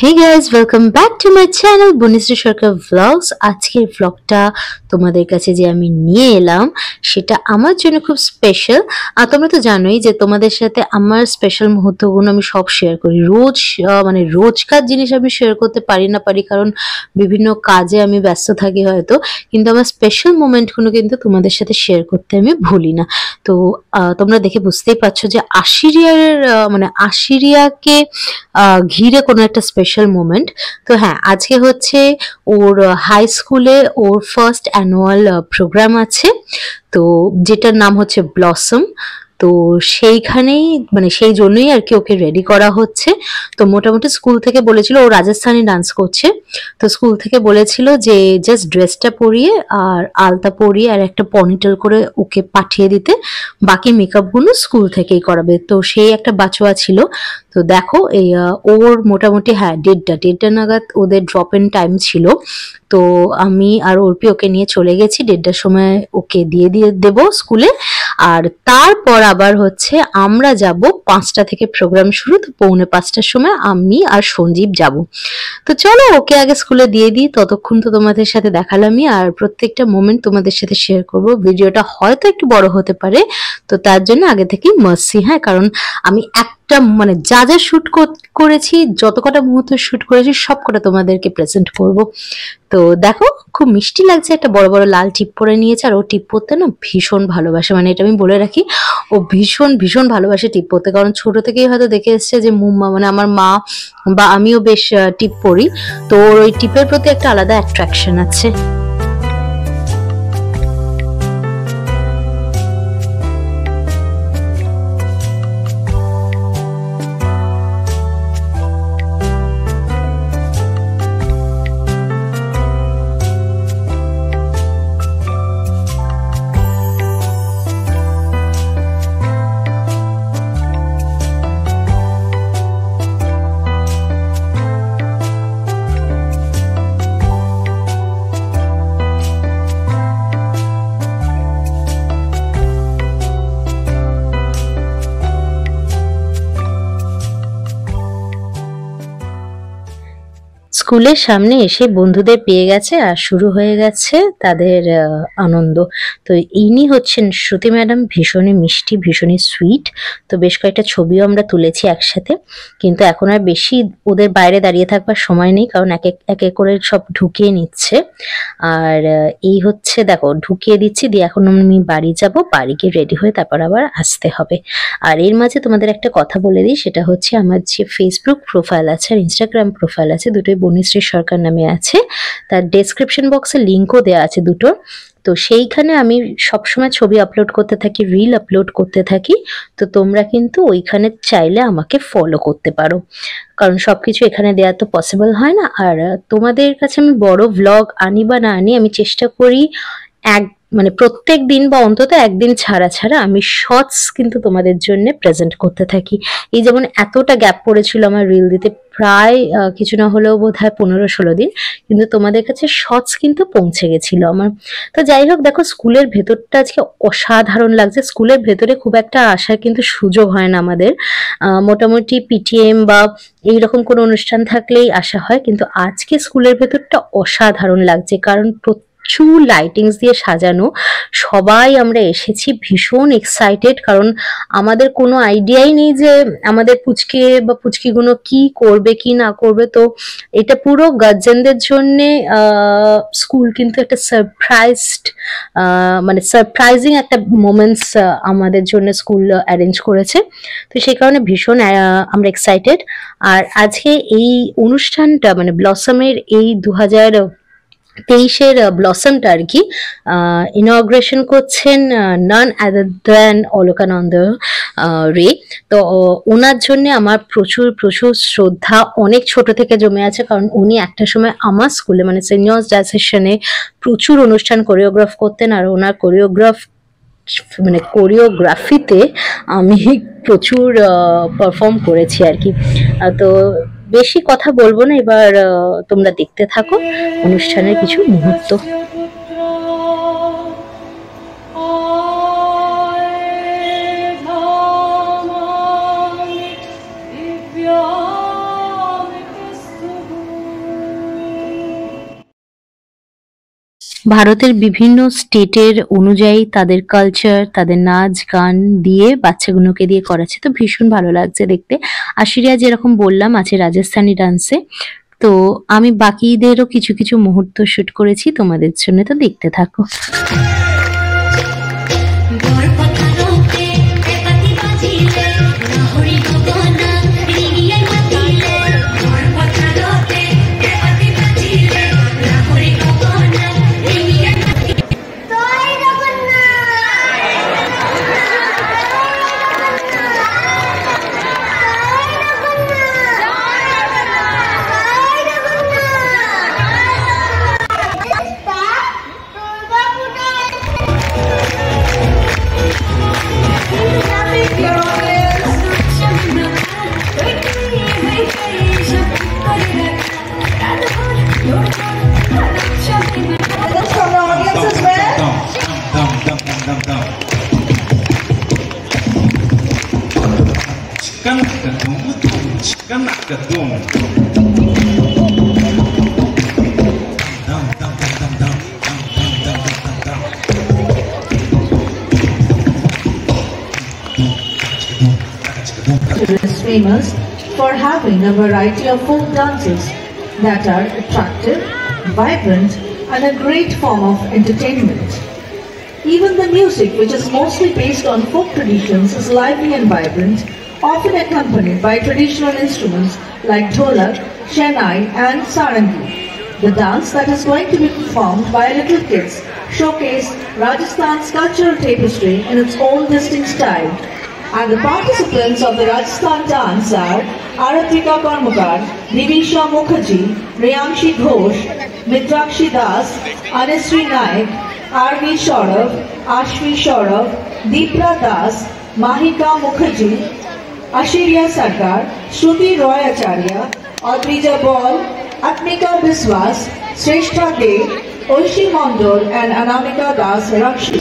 Hey guys, welcome back to my channel Bunnisri Sarkar Vlogs। আজকের ব্লগটা তোমাদের কাছে যে আমি নিয়ে এলাম সেটা আমার জন্য খুব স্পেশাল। আর তোমরা তো জানোই যে তোমাদের সাথে আমার স্পেশাল মুহূর্তগুলো আমি সব শেয়ার করি। রোজকার জিনিস আমি শেয়ার করতে পারি কারণ বিভিন্ন কাজে আমি ব্যস্ত থাকি হয়তো, কিন্তু আমার স্পেশাল মোমেন্টগুলো কিন্তু তোমাদের সাথে শেয়ার করতে আমি ভুলি না। তো তোমরা দেখে বুঝতেই পারছো যে আশিরিয়াকে ঘিরে কোনো একটা স্পেশাল মোমেন্ট। তো হ্যাঁ, আজকে হচ্ছে ওর হাই স্কুলে ওর ফার্স্ট অ্যানুয়াল প্রোগ্রাম আছে, তো যেটার নাম হচ্ছে ব্লসম। তো সেইখানেই সেই জন্যই আর কি ওকে রেডি করা হচ্ছে। তো মোটামুটি স্কুল থেকে বলেছিল, ও রাজস্থানি ডান্স করছে, তো স্কুল থেকে বলেছিল যে জাস্ট ড্রেসটা পরিয়ে আর আলতা পরিয়ে আর একটা পনিটেল করে ওকে পাঠিয়ে দিতে, বাকি মেকআপগুলো স্কুল থেকেই করাবে। তো সেই একটা বাচোয়া ছিল। তো দেখো এই ওর মোটামুটি হ্যাঁ দেড়টা নাগাদ ওদের ড্রপ ইন টাইম ছিল। তো আমি আর অর্পি ওকে নিয়ে চলে গেছি, 1:30টার সময় ওকে দিয়ে দেবো স্কুলে। আর তারপর আবার হচ্ছে আমরা যাব 5টা থেকে প্রোগ্রাম শুরু, তো 4:45টার সময় আমি আর সঞ্জীব যাব। তো চলো ওকে আগে স্কুলে দিয়ে দিই, ততক্ষণ তো তোমাদের সাথে দেখালামই আর প্রত্যেকটা মোমেন্ট তোমাদের সাথে শেয়ার করব। ভিডিওটা হয়তো একটু বড় হতে পারে, তো তার জন্য আগে থেকেই মার্সি। হ্যাঁ, কারণ আমি যা যা শুট করেছি, যত কটা মুহূর্ত শুট করেছি সব কটা তোমাদেরকে প্রেজেন্ট করব। তো দেখো খুব মিষ্টি লাগছে, একটা বড় বড় লাল টিপ পরে নিয়েছে। আর ও টিপ পরতে না ভীষণ ভালোবাসে, এটা আমি বলে রাখি, ও ভীষণ ভীষণ ভালোবাসে টিপ পরতে। কারণ ছোট থেকেই হয়তো দেখে এসছে যে আমার মা বা আমিও বেশ টিপ পরি, তো ওর ওই টিপের প্রতি একটা আলাদা অ্যাট্রাকশন আছে। স্কুলের সামনে এসে বন্ধুদের পেয়ে গেছে আর শুরু হয়ে গেছে তাদের আনন্দ। তো ইনি হচ্ছেন শ্রুতি ম্যাডাম, ভীষণই মিষ্টি, ভীষণই সুইট। তো বেশ কয়েকটা ছবিও আমরা তুলেছি একসাথে, কিন্তু এখন আর বেশি ওদের বাইরে দাঁড়িয়ে থাকবার সময় নেই, কারণ এক এক করে সব ঢুকিয়ে নিচ্ছে। আর এই হচ্ছে দেখো ঢুকিয়ে দিচ্ছি, দিয়ে এখন আমি বাড়ি যাব, বাড়ি গিয়ে রেডি হয়ে তারপর আবার আসতে হবে। আর এর মাঝে তোমাদের একটা কথা বলে দিই, সেটা হচ্ছে আমার যে ফেসবুক প্রোফাইল আছে আর ইনস্টাগ্রাম প্রোফাইল আছে, দুটোই বনিশ্রী সরকার নামে আছে। তার ডেসক্রিপশন বক্সে লিঙ্কও দেওয়া আছে দুটোর। তো সেইখানে আমি সবসময় ছবি আপলোড করতে থাকি, রিল আপলোড করতে থাকি। তো তোমরা কিন্তু ওইখানে চাইলে আমাকে ফলো করতে পারো, কারণ সবকিছু এখানে দেওয়া তো পসিবল হয় না। আর তোমাদের কাছে আমি বড় ভ্লগ আনি বা না আনি, আমি চেষ্টা করি প্রত্যেক দিন বা অন্তত একদিন ছাড়া ছাড়া আমি শর্টস কিন্তু তোমাদের জন্য প্রেজেন্ট করতে থাকি। এই যেমন এতটা গ্যাপ পড়েছিল আমার রিল দিতে, প্রায় কিছু না হলেও বোধহয় 15-16 দিন, কিন্তু তোমাদের কাছে শর্টস কিন্তু পৌঁছে গেছিল আমার। তো যাই হোক, দেখো স্কুলের ভেতরটা আজকে অসাধারণ লাগছে। স্কুলের ভেতরে খুব একটা আসার কিন্তু সুযোগ হয় না আমাদের, মোটামুটি পিটিএম বা এইরকম কোনো অনুষ্ঠান থাকলেই আসা হয়, কিন্তু আজকে স্কুলের ভেতরটা অসাধারণ লাগছে, কারণ প্রচুর লাইটিংস দিয়ে সাজানো। সবাই আমরা এসেছি ভীষণ এক্সাইটেড, কারণ আমাদের কোনো আইডিয়াই নেই যে আমাদের পুচকে বা পুচকিগুলো কি করবে কি না করবে। তো এটা পুরো গার্জেনদের জন্য স্কুল কিন্তু একটা সারপ্রাইজিং একটা মোমেন্টস আমাদের জন্য স্কুল অ্যারেঞ্জ করেছে। তো সেই কারণে ভীষণ আমরা এক্সাইটেড। আর আজকে এই অনুষ্ঠানটা ব্লসমের এই 2023-এর ব্লসমটা আর কি ইনগ্রেশন করছেন নান আদার দ্যান অলকানন্দ রে। তো ওনার জন্য আমার প্রচুর প্রচুর শ্রদ্ধা অনেক ছোট থেকে জমে আছে, কারণ উনি একটা সময় আমার স্কুলে সিনিয়র্স ডান্সেশনে প্রচুর অনুষ্ঠান কোরিওগ্রাফ করতেন। আর ওনার কোরিওগ্রাফিতে আমি প্রচুর পারফর্ম করেছি আর কি। তো বেশি কথা বলবো না, এবার তোমরা দেখতে থাকো অনুষ্ঠানের কিছু মুহূর্ত। ভারতের বিভিন্ন স্টেটের অনুযায়ী তাদের কালচার, তাদের নাচ গান দিয়ে বাচ্চাগুলোকে দিয়ে করাচ্ছে, তো ভীষণ ভালো লাগছে দেখতে। আশিরিয়া যেরকম বললাম আছে রাজস্থানি ডান্সে, তো আমি বাকিদেরও কিছু কিছু মুহূর্ত শুট করেছি তোমাদের জন্য, তো দেখতে থাকো। Is famous for having a variety of folk dances that are attractive, vibrant, and a great form of entertainment. Even the music, which is mostly based on folk traditions, is lively and vibrant, often accompanied by traditional instruments like dholak, shehnai, and sarangi. The dance that is going to be performed by little kids showcase Rajasthan's cultural tapestry in its own distinct style. And the participants of the Rajasthan dance are Aratrika Karmakar, Divisha Mukherjee, Riyamshi Ghosh, Mitrakshi Das, Anisri Naik, Arvi Shaurav, Ashvi Shaurav, Deepra Das, Mahika Mukherjee, Ashirya Sarkar, Shruti Roy Acharya, Adrija Ball, Atmika Biswas, Shrestha Dev, Oishi Mondol, and Anamika Das Rakshi.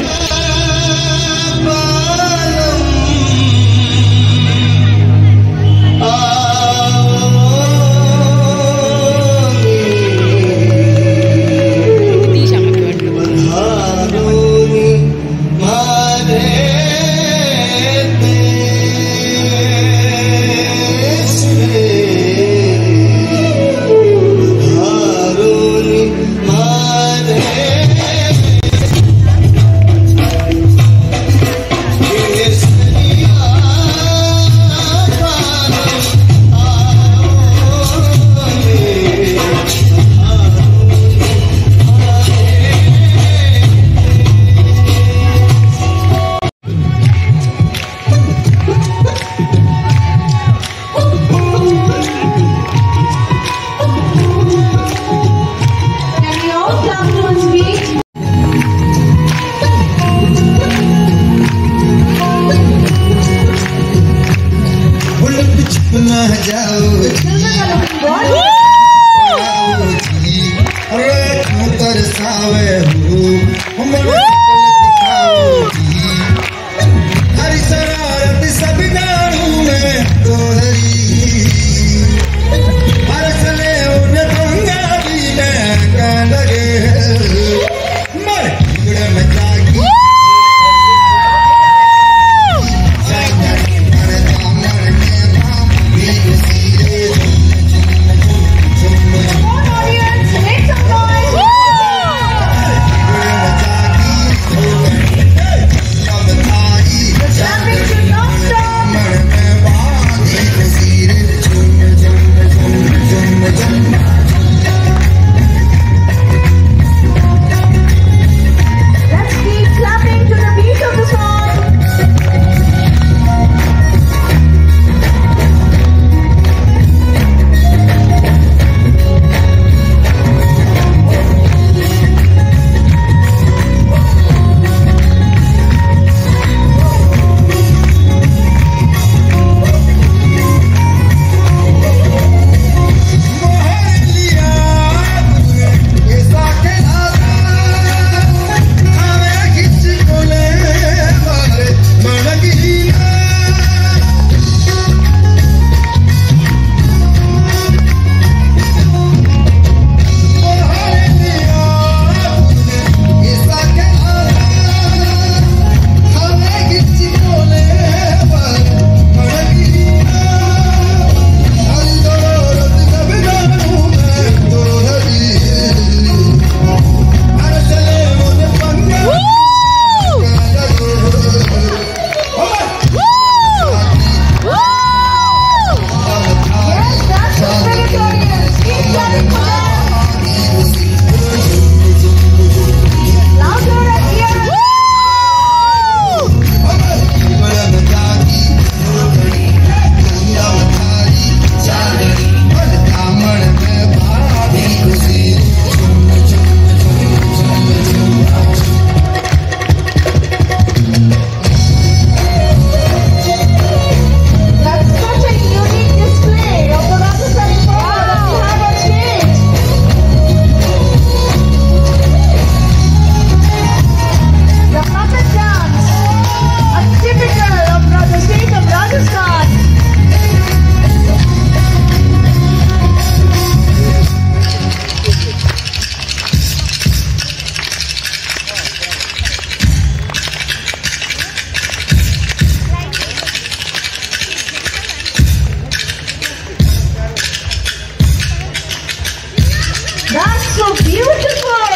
so beautiful.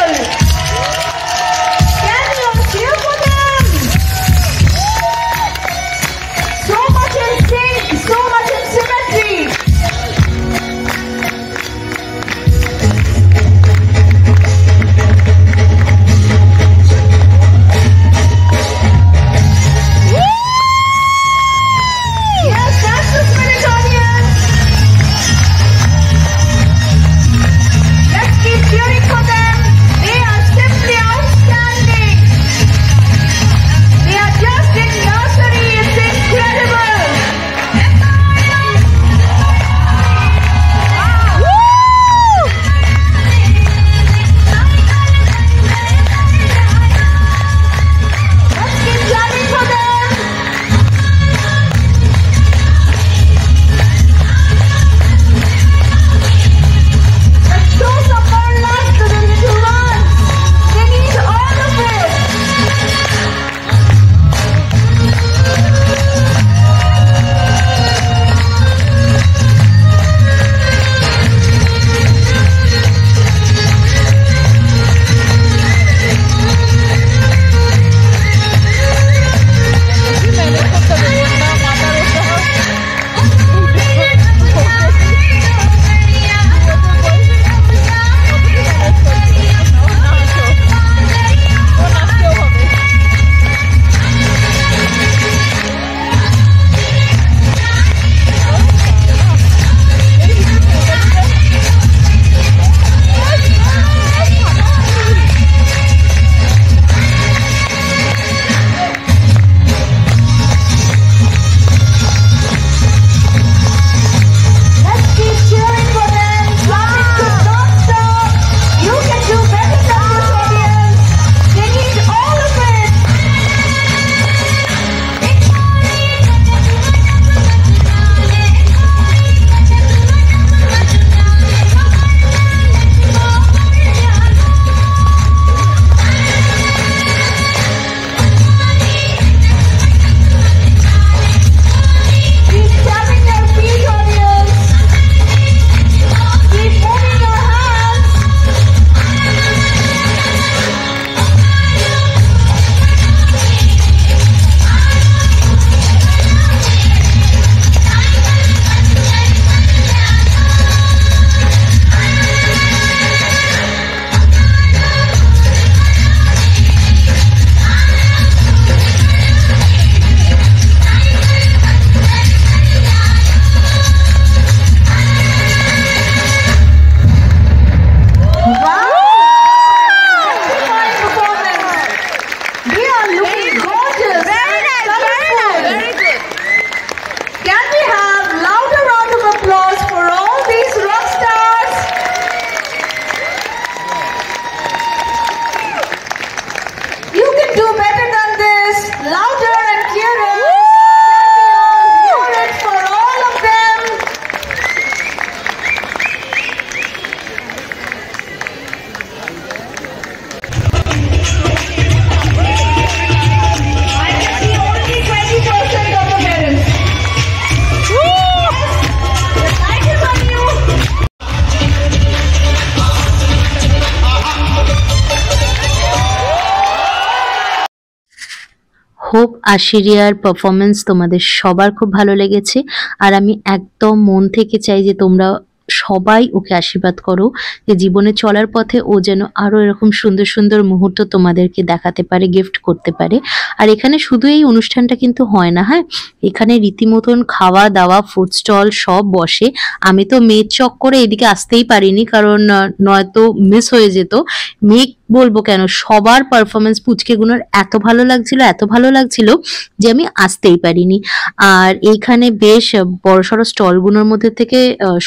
Can you all cheer for them? So much in sync, so much in symmetry. Yes, that's the spirit, audience. Let's keep cheering for them. They are simply outstanding. They are just in nursery. It's incredible. Let's keep clapping for them. Let's show some more love to the little ones. They need all of it. Let's keep cheering for them. Clapping should not stop. You can do better than this, audience. They need all of it. Keep tapping your feet, audience. Keep moving your hands. Wow! Fine performance. They are looking gorgeous. Very nice. Very good. Can we have louder round of applause for all these rock stars? You can do better than this. Louder and clearer. Can we all hear it for all of them? I can see only 20% of the parents. Yes, the light is on you. Hope আশিরিয়ার performance তোমাদের সবার খুব ভালো লেগেছে আর আমি একদম মন থেকে চাই যে তোমরা সবাই ওকে আশীর্বাদ করো যে জীবনে চলার পথে ও যেন আরো এরকম সুন্দর সুন্দর মুহূর্ত তোমাদেরকে দেখাতে পারে, গিফট করতে পারে। আর এখানে শুধু এই অনুষ্ঠানটা কিন্তু হয় না, হ্যাঁ, এখানে রীতিমতন খাওয়া দাওয়া, ফুড স্টল সব বসে। আমি তো মেয়ের চক্করে এদিকে আসতেই পারিনি, কারণ নয়তো মিস হয়ে যেত। মেয়ে বলবো কেন, সবার পারফরমেন্স পুচকেগুলোর এত ভালো লাগছিল যে আমি আসতেই পারিনি। আর এইখানে বেশ বড়সড় স্টলগুলোর মধ্যে থেকে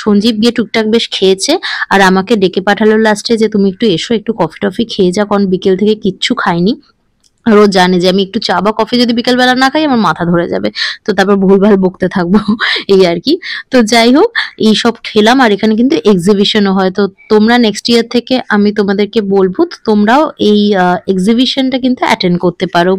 সঞ্জীব গিয়ে টুকটাক বেশ খেয়েছে, আর আমাকে ডেকে পাঠালো লাস্টে যে তুমি একটু এসো, একটু কফি টফি খেয়ে যা, কারণ বিকেল থেকে কিচ্ছু খাইনি। আর ও জানে যে আমি একটু চা বা কফি যদি বিকেলবেলা না খাই আমার মাথা ধরে যাবে, তো তারপর ভুলভাল বকতে থাকবো এই আর কি। তো যাই হোক, এইসব খেলাম। আর এখানে কিন্তু এক্সিবিশনও হয়, তো তোমরা নেক্সট ইয়ার থেকে আমি তোমাদেরকে বলবো তোমরাও এই এক্সিবিশনটা কিন্তু অ্যাটেন্ড করতে পারো।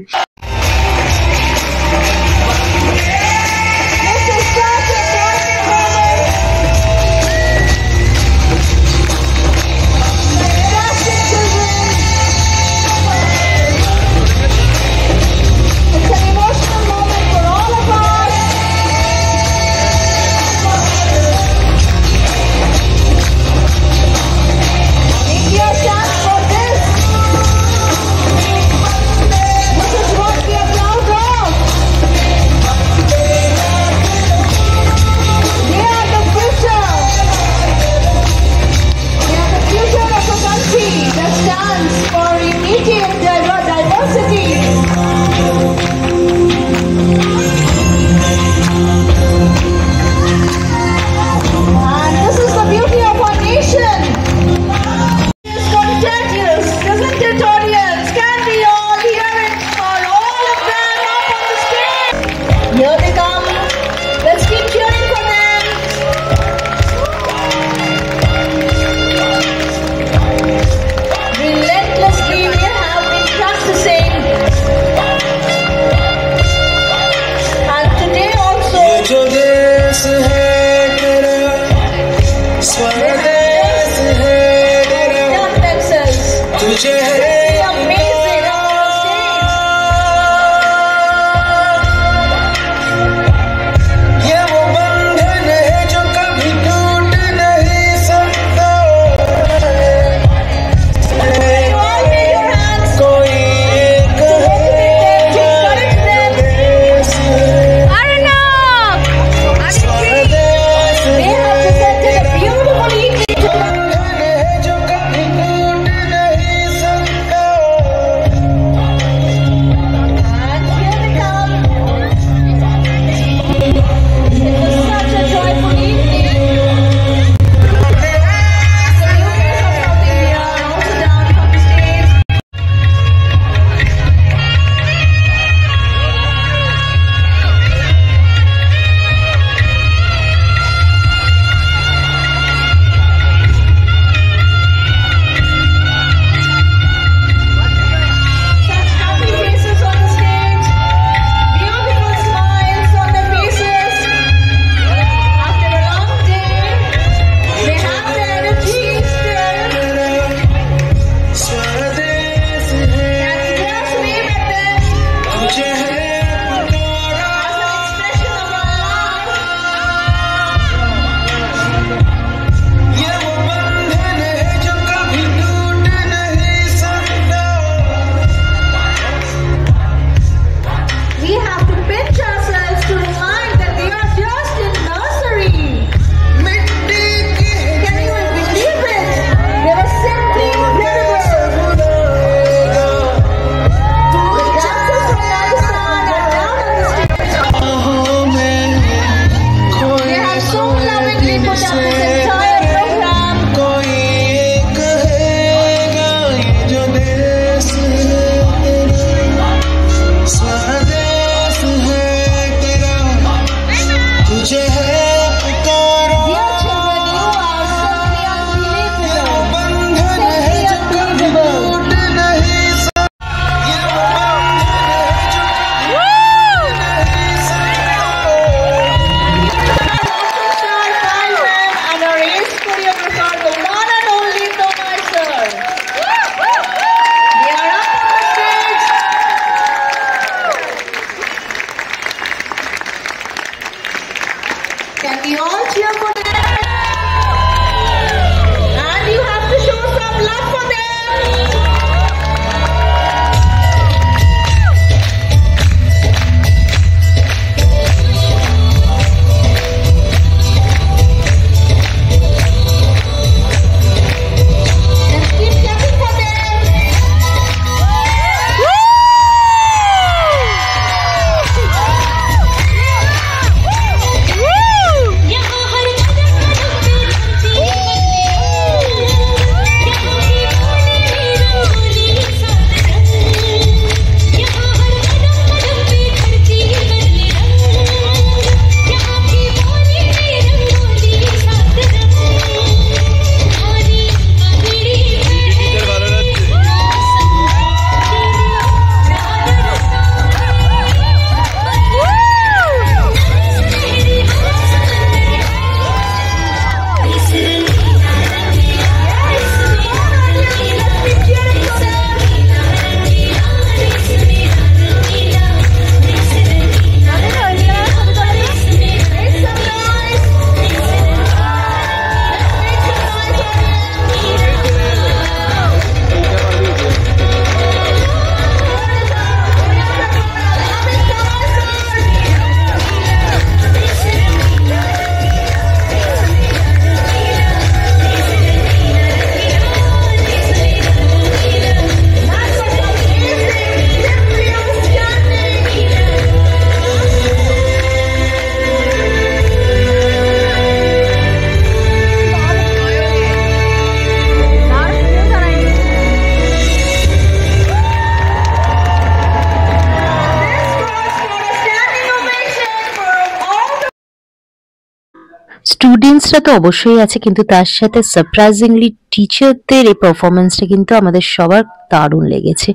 স্টুডেন্টসরা তো অবশ্যই আছে, কিন্তু তার সাথে সারপ্রাইজিংলি টিচারদের এই পারফরমেন্সটা কিন্তু আমাদের সবার দারুণ লেগেছে।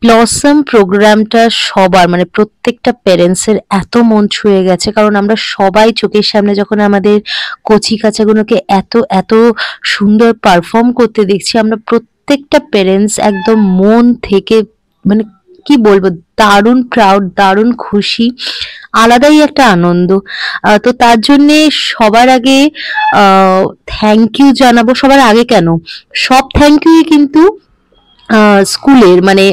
ব্লসম প্রোগ্রামটা সবার মানে প্রত্যেকটা প্যারেন্টসের এত মন ছুঁয়ে গেছে, কারণ আমরা সবাই চোখের সামনে যখন আমাদের কচি কাচাগুলোকে এত এত সুন্দর পারফর্ম করতে দেখছি, আমরা প্রত্যেকটা পেরেন্টস একদম মন থেকে মানে কি বলবো, দারুণ প্রাউড, দারুণ খুশি, আলাদাই একটা আনন্দ। তো তার জন্যে সবার আগে থ্যাংক ইউ জানাবো। সবার আগে কেন, সব থ্যাংক ইউ কিন্তু স্কুলের মানে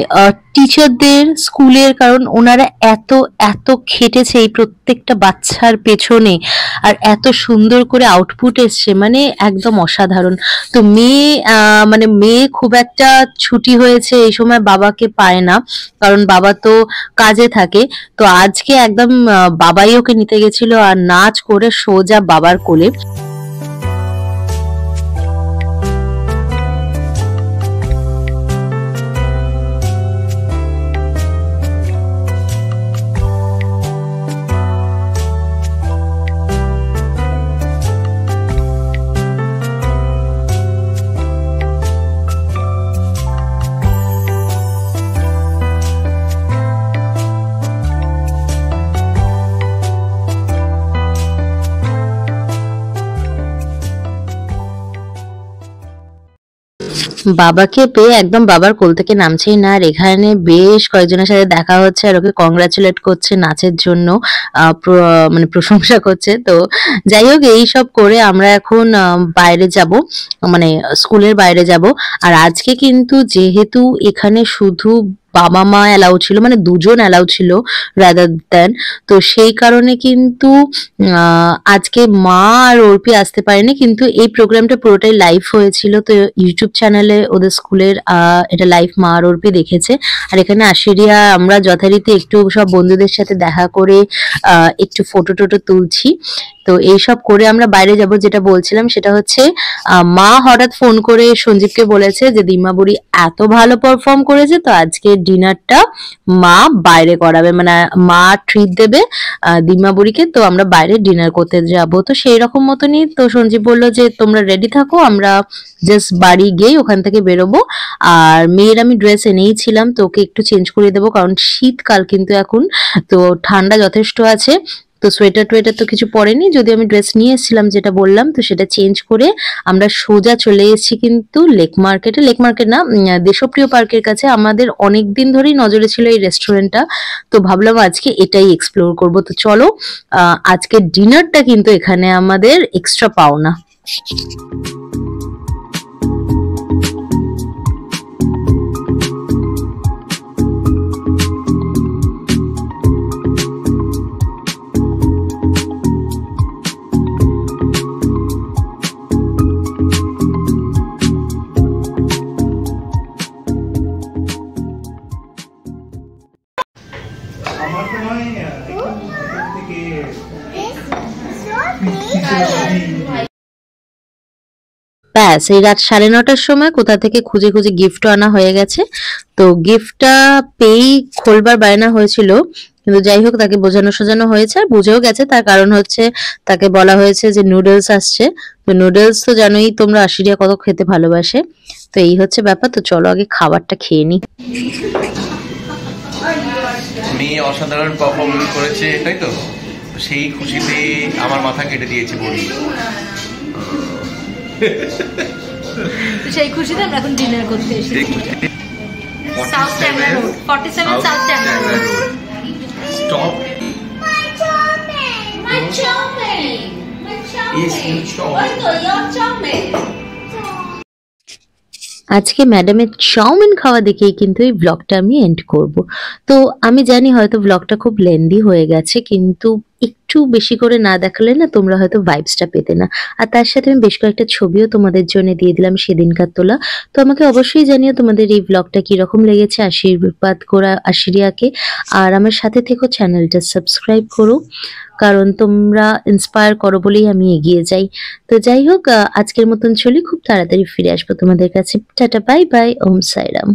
টিচারদের, স্কুলের, কারণ ওনারা এত এত খেটেছে এই প্রত্যেকটা বাচ্চার পেছনে, আর এত সুন্দর করে আউটপুট এসছে, মানে একদম অসাধারণ। তো মেয়ে খুব একটা ছুটি হয়েছে এই সময় বাবাকে পায় না, কারণ বাবা তো কাজে থাকে। তো আজকে একদম বাবাই ওকে নিতে গেছিল আর নাচ করে সোজা বাবার কোলে। বাবাকে পেয়ে একদম বাবার কোল থেকে নামছেই না, আর এখানে বেশ কয়েকজনের সাথে দেখা হচ্ছে আর ওকে কংগ্রাচুলেট করছে নাচের জন্য, মানে প্রশংসা করছে। তো যাই হোক, এই সব করে আমরা এখন বাইরে যাব, মানে স্কুলের বাইরে যাব। আর আজকে কিন্তু যেহেতু এখানে শুধু বাবা মা অ্যালাউ ছিল, মানে দুজন অ্যালাউ ছিল রাদার দেন, তো সেই কারণে কিন্তু আজকে মা আর অর্পি আসতে পারেনি, কিন্তু এই প্রোগ্রামটা পুরোটাই লাইভ হয়েছিল। তো ইউটিউব চ্যানেলে ওদের স্কুলের এটা লাইভ মা আর অর্পি দেখেছে। আর এখানে আশিরিয়া আমরা যথারীতি একটু সব বন্ধুদের সাথে দেখা করে একটু ফটো টোটো তুলছি। তো এইসব করে আমরা বাইরে যাব। যেটা বলছিলাম সেটা হচ্ছে মা হঠাৎ ফোন করে সঞ্জীবকে বলেছে যে দিমা বুড়ি এত ভালো পারফর্ম করেছে, তো আজকে ডিনারটা মা বাইরে করাবে, মানে মা ট্রিট দেবে দিমা বুড়িকে। তো আমরা বাইরে ডিনার করতে যাব। তো সেই রকম মতনই তো সঞ্জীব বললো যে তোমরা রেডি থাকো, আমরা জাস্ট বাড়ি গিয়ে ওখান থেকে বেরোবো। আর মেয়ের আমি ড্রেস এনেইছিলাম, তো ওকে একটু চেঞ্জ করে দেবো, কারণ শীতকাল কিন্তু এখন, তো ঠান্ডা যথেষ্ট আছে। তো সোয়েটার টোয়েটার তো কিছু পরেনি, যদি আমি ড্রেস নিয়ে এসেছিলাম যেটা বললাম, তো সেটা চেঞ্জ করে আমরা সোজা চলে এসেছি কিন্তু লেক মার্কেটে। লেক মার্কেট না, দেশপ্রিয় পার্কের কাছে। আমাদের অনেক দিন ধরেই নজরে ছিল এই রেস্টুরেন্টটা, তো ভাবলাম আজকে এটাই এক্সপ্লোর করব। তো চলো, আজকে ডিনারটা কিন্তু এখানে আমাদের এক্সট্রা পাওনা। ব্যাস এই রাত 9:30টার সময় কোথা থেকে খুঁজে খুঁজে গিফটও আনা হয়ে গেছে। তো গিফটটা পেয়েই খোলবার বায়না হয়েছিল, কিন্তু যাই হোক তাকে বোঝানো সোজানো হয়েছে, আর বুঝেও গেছে। তার কারণ হচ্ছে তাকে বলা হয়েছে যে নুডলস আসছে। তো নুডলস তো জানোই তোমরা, আশিরিয়া কত খেতে ভালোবাসে। তো এই হচ্ছে ব্যাপার। তো চলো আগে খাবারটা খেয়ে নি। মেয়ে অসাধারণ পারফরমেন্স করেছে, তাই তো? সেই খুশিতে আমার মাথা কেটে দিয়েছে বলি। সেই খুশিতে আমরা এখন ডিনার করতে এসেছি। সাউথ ট্যাংরা রোড, 47 সাউথ ট্যাংরা road. Stop. My chopping. Yes, you chop. ওই তো your chopping. আজকে ম্যাডামের চাউমিন খাওয়া দেখেই কিন্তু এই ব্লগটা আমি এন্ড করব। তো আমি জানি হয়তো ব্লগটা খুব লেন্দি হয়ে গেছে, কিন্তু একটু বেশি করে না দেখালে না তোমরা হয়তো ভাইবসটা পেতে না। আর তার সাথে আমি বেশ কয়েকটা ছবিও তোমাদের জন্য দিয়ে দিলাম সেদিনকার তোলা। তো আমাকে অবশ্যই জানিও তোমাদের এই ব্লগটা কিরকম লেগেছে। আশীর্বাদ করা আশিরিয়াকে, আর আমার সাথে থেকো, চ্যানেলটা সাবস্ক্রাইব করো, কারণ তোমরা ইন্সপায়ার করো বলেই আমি এগিয়ে যাই। তো যাই হোক, আজকের মতন চলি, খুব তাড়াতাড়ি ফিরে আসবো তোমাদের কাছে। টাটা, বাই বাই, ওম সাইরাম।